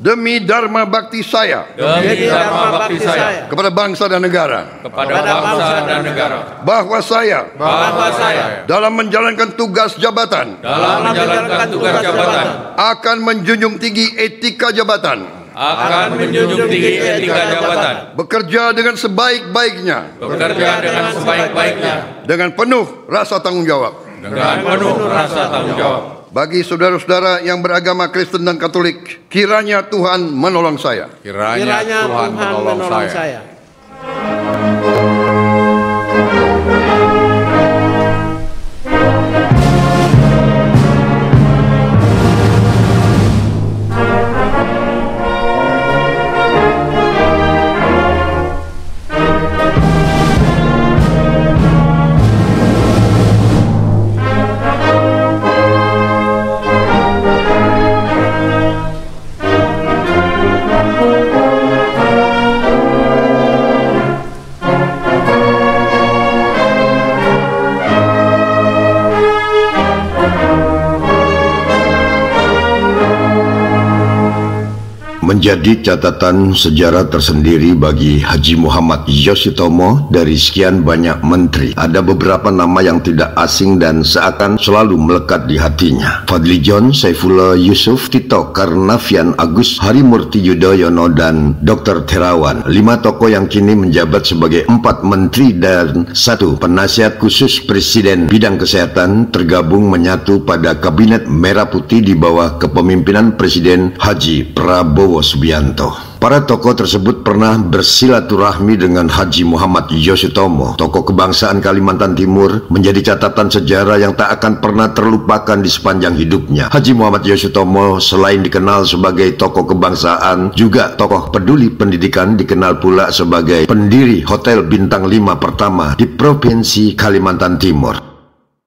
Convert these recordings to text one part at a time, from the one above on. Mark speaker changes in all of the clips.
Speaker 1: demi dharma bakti saya kepada bangsa dan negara, bahwa saya dalam menjalankan tugas jabatan akan menjunjung tinggi etika jabatan, bekerja dengan sebaik-baiknya, dengan penuh rasa tanggung jawab. Bagi saudara-saudara yang beragama Kristen dan Katolik, kiranya Tuhan menolong saya.
Speaker 2: Kiranya Tuhan menolong saya.
Speaker 3: Menjadi catatan sejarah tersendiri bagi Haji Muhammad Yoshitomo dari sekian banyak menteri. Ada beberapa nama yang tidak asing dan seakan selalu melekat di hatinya. Fadli John, Saifullah Yusuf, Tito Karnavian, Agus Harimurti Yudhoyono, dan Dr. Terawan. 5 tokoh yang kini menjabat sebagai 4 menteri dan 1 penasihat khusus Presiden bidang kesehatan tergabung menyatu pada Kabinet Merah Putih di bawah kepemimpinan Presiden Haji Prabowo Subianto. Para tokoh tersebut pernah bersilaturahmi dengan Haji Muhammad Yoshitomo. Tokoh kebangsaan Kalimantan Timur menjadi catatan sejarah yang tak akan pernah terlupakan di sepanjang hidupnya. Haji Muhammad Yoshitomo selain dikenal sebagai tokoh kebangsaan, juga tokoh peduli pendidikan, dikenal pula sebagai pendiri Hotel Bintang 5 pertama di Provinsi Kalimantan Timur.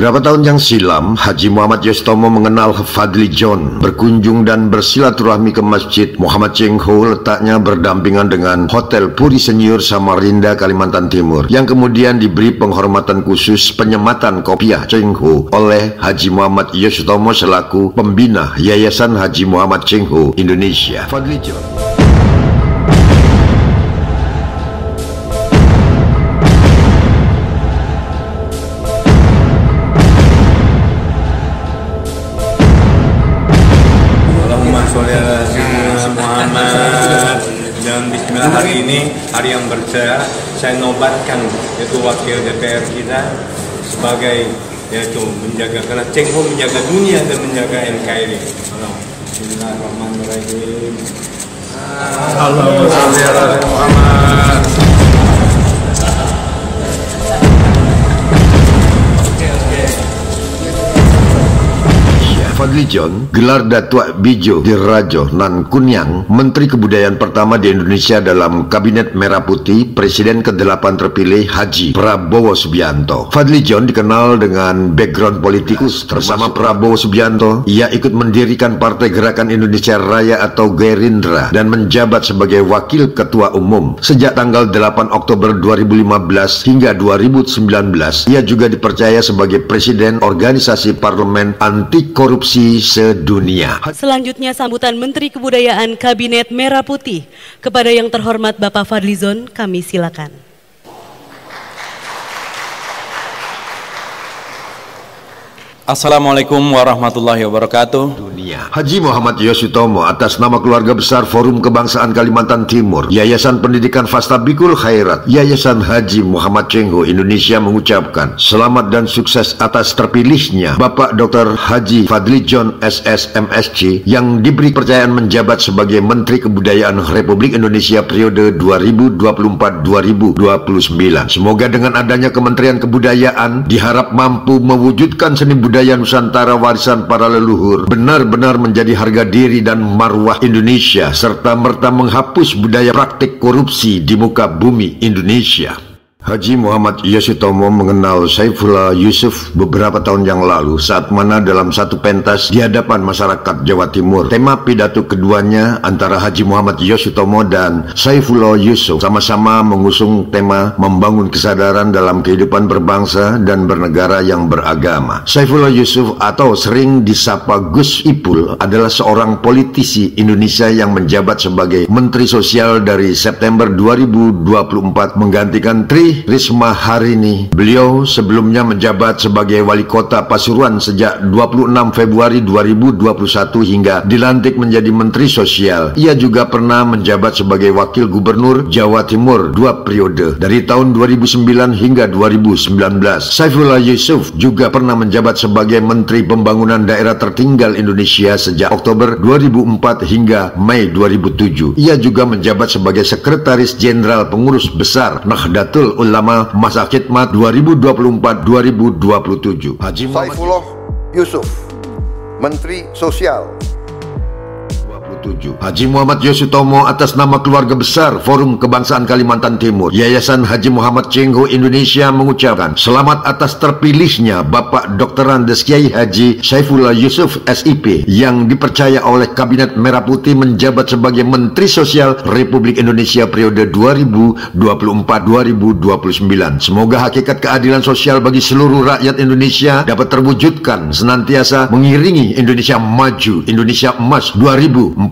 Speaker 3: Beberapa tahun yang silam, Haji Muhammad Yoshitomo mengenal Fadli John, berkunjung dan bersilaturahmi ke Masjid Muhammad Cheng Ho, letaknya berdampingan dengan Hotel Puri Senyur Samarinda, Kalimantan Timur, yang kemudian diberi penghormatan khusus penyematan kopiah Cheng Ho oleh Haji Muhammad Yoshitomo selaku pembina Yayasan Haji Muhammad Cheng Ho Indonesia. Fadli John.
Speaker 4: Dan bismillah, hari ini hari yang bersejarah. Saya nobatkan yaitu wakil DPR kita sebagai yaitu menjaga, karena Cheng Ho menjaga dunia dan menjaga NKRI. Bismillahirrahmanirrahim. Allahumma sholli ala Muhammad.
Speaker 3: Fadli John, gelar Datuk Bijo Dirajo Nan Kunyang, Menteri Kebudayaan pertama di Indonesia dalam Kabinet Merah Putih Presiden ke-8 terpilih Haji Prabowo Subianto. Fadli John dikenal dengan background politikus. Bersama Prabowo Subianto, ia ikut mendirikan Partai Gerakan Indonesia Raya atau Gerindra dan menjabat sebagai Wakil Ketua Umum. Sejak tanggal 8 Oktober 2015 hingga 2019, ia juga dipercaya sebagai Presiden Organisasi Parlemen Anti Korupsi Sedunia.
Speaker 5: Selanjutnya sambutan Menteri Kebudayaan Kabinet Merah Putih kepada yang terhormat Bapak Fadli John, kami silakan.
Speaker 6: Assalamualaikum warahmatullahi wabarakatuh.
Speaker 3: Haji Muhammad Yoshitomo atas nama keluarga besar Forum Kebangsaan Kalimantan Timur, Yayasan Pendidikan Fastabikul Khairat, Yayasan Haji Muhammad Cheng Ho Indonesia mengucapkan selamat dan sukses atas terpilihnya Bapak Dr. Haji Fadli John SS MSc yang diberi kepercayaan menjabat sebagai Menteri Kebudayaan Republik Indonesia periode 2024-2029. Semoga dengan adanya Kementerian Kebudayaan diharap mampu mewujudkan seni budaya Nusantara warisan para leluhur benar-benar menjadi harga diri dan marwah Indonesia, serta merta menghapus budaya praktik korupsi di muka bumi Indonesia. Haji Muhammad Yosutomo mengenal Saifullah Yusuf beberapa tahun yang lalu saat mana dalam satu pentas di hadapan masyarakat Jawa Timur. Tema pidato keduanya antara Haji Muhammad Yosutomo dan Saifullah Yusuf sama-sama mengusung tema membangun kesadaran dalam kehidupan berbangsa dan bernegara yang beragama. Saifullah Yusuf atau sering disapa Gus Ipul adalah seorang politisi Indonesia yang menjabat sebagai Menteri Sosial dari September 2024 menggantikan Tri Risma Harini. Beliau sebelumnya menjabat sebagai Wali Kota Pasuruan sejak 26 Februari 2021 hingga dilantik menjadi Menteri Sosial. Ia juga pernah menjabat sebagai Wakil Gubernur Jawa Timur 2 periode dari tahun 2009 hingga 2019. Saifullah Yusuf juga pernah menjabat sebagai Menteri Pembangunan Daerah Tertinggal Indonesia sejak Oktober 2004 hingga Mei 2007. Ia juga menjabat sebagai Sekretaris Jenderal Pengurus Besar Nahdlatul Ulama Masa Khidmat 2024-2027. Haji Muhammad
Speaker 1: Saifullah Yusuf, Menteri Sosial.
Speaker 3: Haji Muhammad Yosutomo atas nama keluarga besar Forum Kebangsaan Kalimantan Timur, Yayasan Haji Muhammad Cheng Ho Indonesia mengucapkan selamat atas terpilihnya Bapak Dr. Andes Kiai Haji Saifullah Yusuf SIP yang dipercaya oleh Kabinet Merah Putih menjabat sebagai Menteri Sosial Republik Indonesia periode 2024-2029. Semoga hakikat keadilan sosial bagi seluruh rakyat Indonesia dapat terwujudkan senantiasa mengiringi Indonesia maju, Indonesia emas 2045.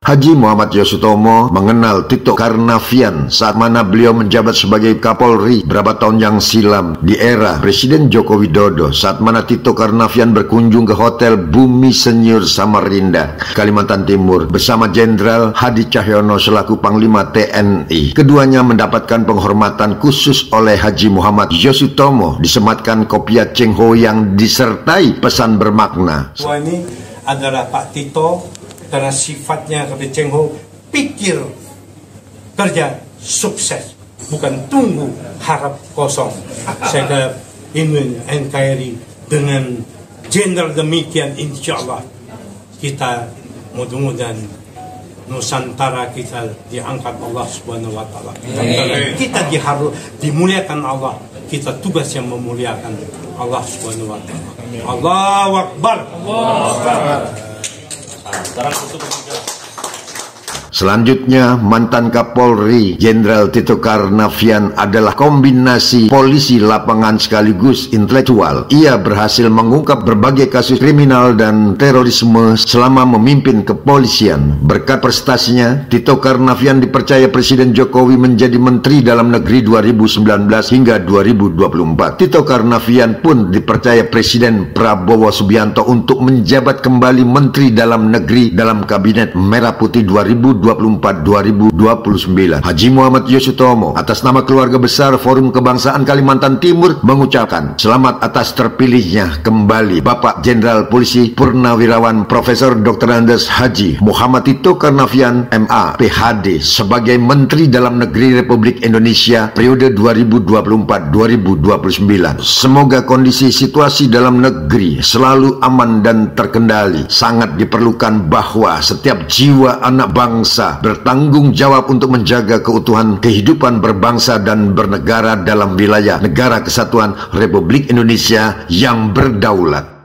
Speaker 3: Haji Muhammad Yosutomo mengenal Tito Karnavian saat mana beliau menjabat sebagai Kapolri beberapa tahun yang silam di era Presiden Joko Widodo saat mana Tito Karnavian berkunjung ke Hotel Bumi Senyur Samarinda, Kalimantan Timur bersama Jenderal Hadi Cahyono selaku Panglima TNI. Keduanya mendapatkan penghormatan khusus oleh Haji Muhammad Yosutomo disematkan kopiah Cheng Ho yang disertai pesan bermakna.
Speaker 4: Ini adalah Pak Tito karena sifatnya kepada Cheng Ho pikir kerja sukses, bukan tunggu harap kosong. Saya ingin NKRI dengan jenderal demikian, insya Allah kita mudah-mudahan Nusantara kita diangkat Allah Subhanahu wa Ta'ala. Kita dimuliakan Allah. Kita tugas yang memuliakan Allah Subhanahu wa Ta'ala. Allahu Akbar.
Speaker 3: Selanjutnya, mantan Kapolri Jenderal Tito Karnavian adalah kombinasi polisi lapangan sekaligus intelektual. Ia berhasil mengungkap berbagai kasus kriminal dan terorisme selama memimpin kepolisian. Berkat prestasinya, Tito Karnavian dipercaya Presiden Jokowi menjadi Menteri Dalam Negeri 2019 hingga 2024. Tito Karnavian pun dipercaya Presiden Prabowo Subianto untuk menjabat kembali Menteri Dalam Negeri dalam Kabinet Merah Putih 2024-2029. Haji Muhammad Yosutomo atas nama keluarga besar Forum Kebangsaan Kalimantan Timur mengucapkan selamat atas terpilihnya kembali Bapak Jenderal Polisi Purnawirawan Profesor Dr. Andes Haji Muhammad Tito Karnavian MA PhD sebagai Menteri Dalam Negeri Republik Indonesia periode 2024-2029. Semoga kondisi situasi dalam negeri selalu aman dan terkendali. Sangat diperlukan bahwa setiap jiwa anak bangsa bertanggung jawab untuk menjaga keutuhan kehidupan berbangsa dan bernegara dalam wilayah Negara Kesatuan Republik Indonesia yang berdaulat.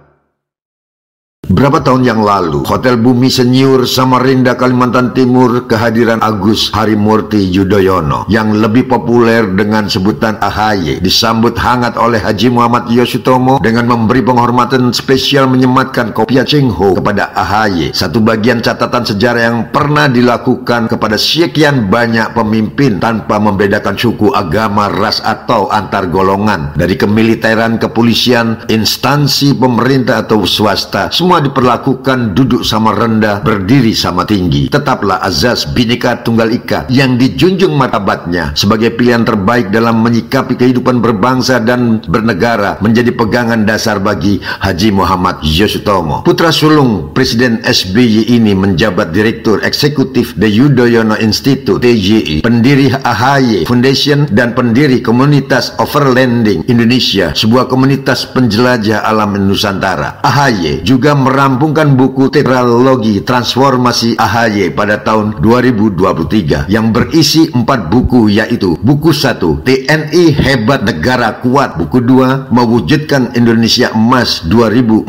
Speaker 3: Beberapa tahun yang lalu, Hotel Bumi Senyur Samarinda, Kalimantan Timur kehadiran Agus Harimurti Yudhoyono yang lebih populer dengan sebutan AHY disambut hangat oleh Haji Muhammad Yosutomo dengan memberi penghormatan spesial menyematkan kopiah Cheng Ho kepada AHY. Satu bagian catatan sejarah yang pernah dilakukan kepada sekian banyak pemimpin tanpa membedakan suku, agama, ras atau antar golongan, dari kemiliteran, kepolisian, instansi pemerintah atau swasta, semua diperlakukan duduk sama rendah, berdiri sama tinggi. Tetaplah azas Bhinneka Tunggal Ika yang dijunjung martabatnya sebagai pilihan terbaik dalam menyikapi kehidupan berbangsa dan bernegara menjadi pegangan dasar bagi Haji Muhammad Yosutomo. Putra sulung Presiden SBY ini menjabat Direktur Eksekutif The Yudhoyono Institute TYI, pendiri AHY Foundation dan pendiri komunitas Overlanding Indonesia, sebuah komunitas penjelajah alam Nusantara. AHY juga merampungkan buku tetralogi Transformasi AHY pada tahun 2023 yang berisi 4 buku, yaitu buku 1, TNI Hebat Negara Kuat, buku 2, Mewujudkan Indonesia Emas 2045,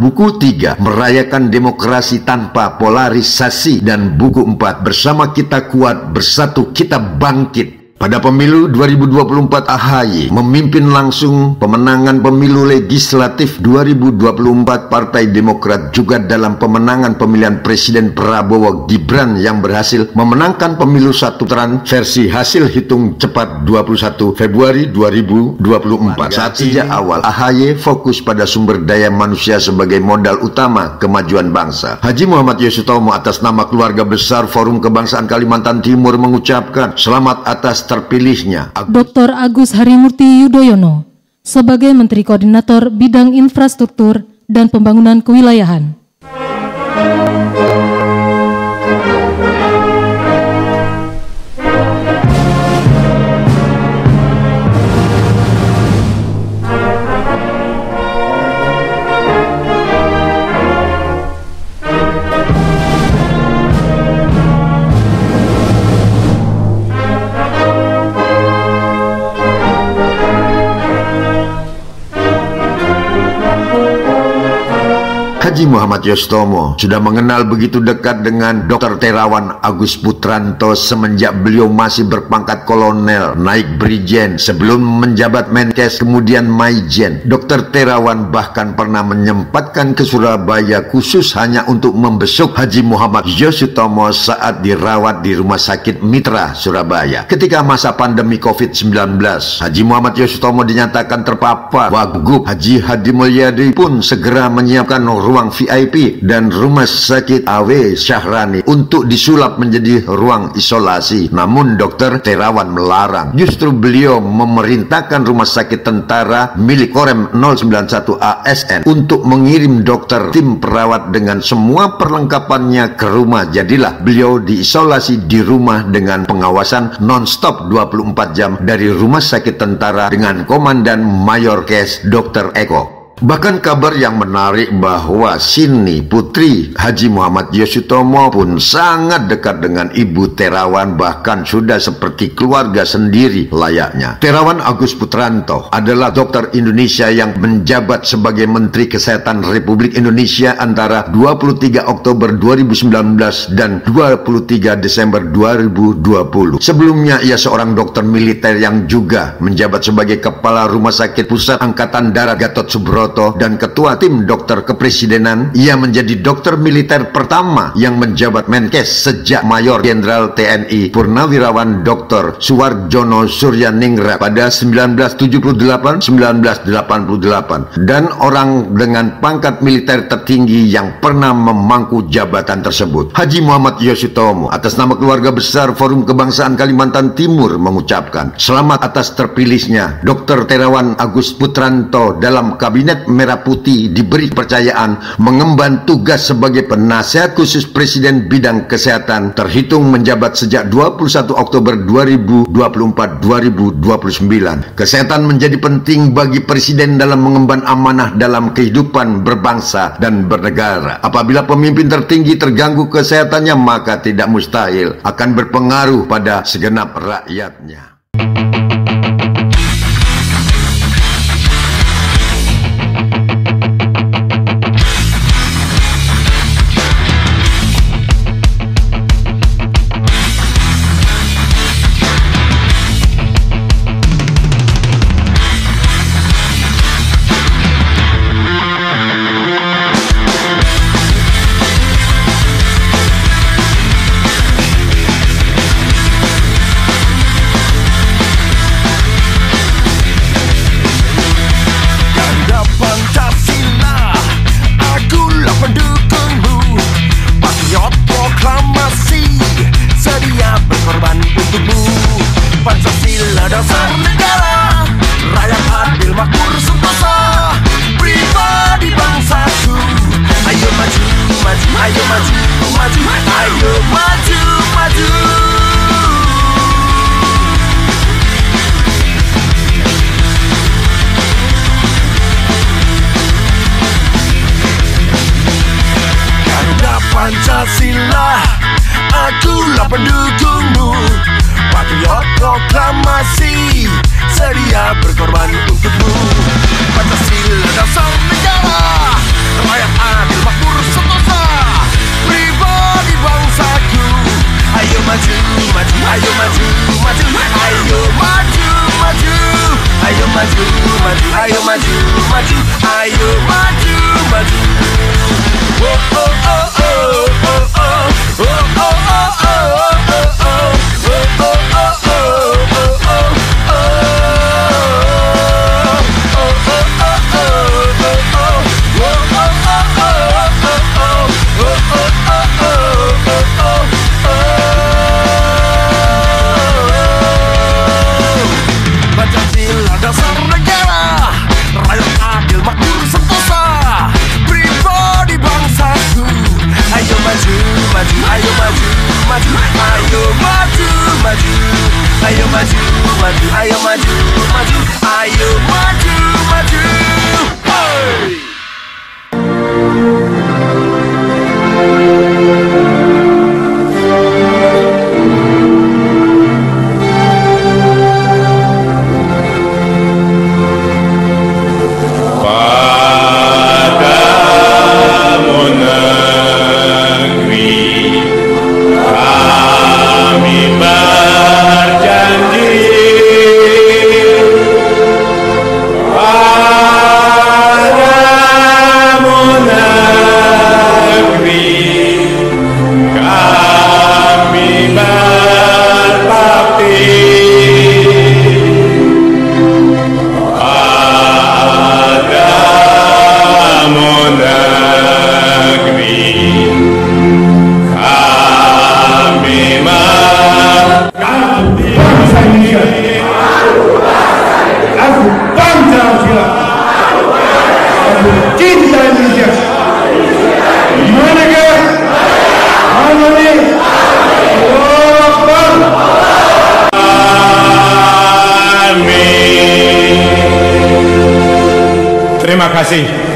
Speaker 3: buku 3, Merayakan Demokrasi Tanpa Polarisasi, dan buku 4, Bersama Kita Kuat, Bersatu Kita Bangkit. Pada pemilu 2024, AHY memimpin langsung pemenangan pemilu legislatif 2024 Partai Demokrat, juga dalam pemenangan pemilihan Presiden Prabowo Gibran yang berhasil memenangkan pemilu 1 putaran versi hasil hitung cepat 21 Februari 2024. Saat sejak awal AHY fokus pada sumber daya manusia sebagai modal utama kemajuan bangsa. Haji Muhammad Yosutomo atas nama keluarga besar Forum Kebangsaan Kalimantan Timur mengucapkan selamat atas terpilihnya
Speaker 7: Dr. Agus Harimurti Yudhoyono sebagai Menteri Koordinator Bidang Infrastruktur dan Pembangunan Kewilayahan.
Speaker 3: Haji Muhammad Yosutomo sudah mengenal begitu dekat dengan Dr. Terawan Agus Putranto semenjak beliau masih berpangkat kolonel, naik brigjen, sebelum menjabat Menkes, kemudian Maijen. Dr. Terawan bahkan pernah menyempatkan ke Surabaya khusus hanya untuk membesuk Haji Muhammad Yosutomo saat dirawat di Rumah Sakit Mitra, Surabaya. Ketika masa pandemi COVID-19, Haji Muhammad Yosutomo dinyatakan terpapar. Wagub Haji Hadi Mulyadi pun segera menyiapkan ruang VIP dan Rumah Sakit AW Syahrani untuk disulap menjadi ruang isolasi. Namun Dr. Terawan melarang. Justru beliau memerintahkan Rumah Sakit Tentara milik Korem 091 ASN untuk mengirim dokter tim perawat dengan semua perlengkapannya ke rumah. Jadilah beliau diisolasi di rumah dengan pengawasan non-stop 24 jam dari Rumah Sakit Tentara dengan Komandan Mayor Kes Dr. Eko. Bahkan kabar yang menarik bahwa Sini, putri Haji Muhammad Yosutomo, pun sangat dekat dengan Ibu Terawan, bahkan sudah seperti keluarga sendiri layaknya. Terawan Agus Putranto adalah dokter Indonesia yang menjabat sebagai Menteri Kesehatan Republik Indonesia antara 23 Oktober 2019 dan 23 Desember 2020. Sebelumnya ia seorang dokter militer yang juga menjabat sebagai Kepala Rumah Sakit Pusat Angkatan Darat Gatot Subroto dan Ketua Tim Dokter Kepresidenan. Ia menjadi dokter militer pertama yang menjabat Menkes sejak Mayor Jenderal TNI Purnawirawan Dr. Suwarjono Suryaningrat pada 1978-1988 dan orang dengan pangkat militer tertinggi yang pernah memangku jabatan tersebut. Haji Muhammad Yosutomo atas nama keluarga besar Forum Kebangsaan Kalimantan Timur mengucapkan selamat atas terpilihnya Dr. Terawan Agus Putranto dalam Kabinet Merah Putih, diberi kepercayaan mengemban tugas sebagai penasihat khusus Presiden bidang kesehatan terhitung menjabat sejak 21 Oktober 2024-2029. Kesehatan menjadi penting bagi Presiden dalam mengemban amanah dalam kehidupan berbangsa dan bernegara. Apabila pemimpin tertinggi terganggu kesehatannya, maka tidak mustahil akan berpengaruh pada segenap rakyatnya.
Speaker 8: adalah pendukungmu. Patriot proklamasi, sedia berkorban untukmu. Pancasila dasar negara, rakyat adil makmur sentosa, pribadi bangsaku. Ayo maju, maju, ayo maju, maju, ayo maju, maju, ayo maju, maju, ayo maju, maju, ayo maju, maju. Oh oh oh oh oh oh oh oh oh oh Pancasila dasar negara, rakyat adil makmur sentosa, pribadi bangsaku. Ayo maju, maju, ayo maju, maju, ayo maju, maju, ayo maju, maju, ayo maju, maju, ayo maju, maju. Hey!
Speaker 9: Terima kasih.